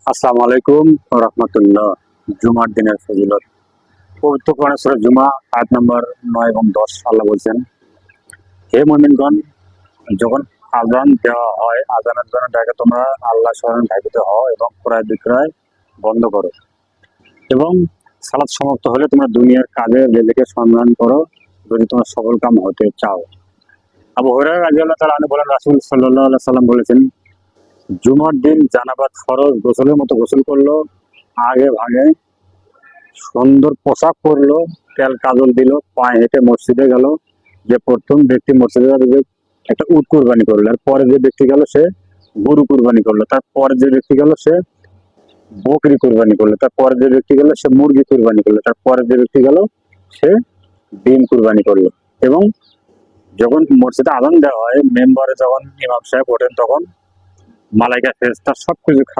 আসসালামু আলাইকুম রহমতুল্লাহ। জুমার দিনের ফজিলত। পবিত্র কোরআন সূরা জুমা আয়াত নম্বর 9 এবং 10 আল্লাহ বলছেন, হে মুমিনগণ, যখন আযান দেওয়া হয় আযানের জন্য ডাকে তোমরা আল্লাহ স্মরণে ধাবিত হও এবং ক্রয় বিক্রয় বন্ধ করো এবং সালাত সমাপ্ত হলে তোমরা দুনিয়ার কাজে নিজেকে সম্মান করো যদি তোমরা সফল কাম হতে চাও। আবু হুরায়রা রাদিয়াল্লাহু তাআলা আনহু বলেন, রাসূল সাল্লাল্লাহু আলাইহি সাল্লাম বলেছেন, জুমার দিন জানাবাত ফরজ গোসলের মতো গোসল করলো, আগে ভাগে সুন্দর পোশাক পরলো, তেল কাজল দিল, পায়ে হেঁটে মসজিদে গেল। যে প্রথম ব্যক্তি মসজিদে যাবে যে একটা উট কুরবানি করলো, আর পরে যে ব্যক্তি গেল সে গরু কুরবানি করলো, তারপরে যে ব্যক্তি গেল সে বকরি কুরবানি করলো, তারপরে যে ব্যক্তি গেল সে মুরগি কুরবানি করলো, তারপরে যে ব্যক্তি গেল সে ডিম কুরবানি করলো। এবং যখন মসজিদে আযান দেওয়া হয়, মেম্বারে যখন ইমাম সাহেব ওঠেন তখন মালাইকা ফেরেশতা সবকিছু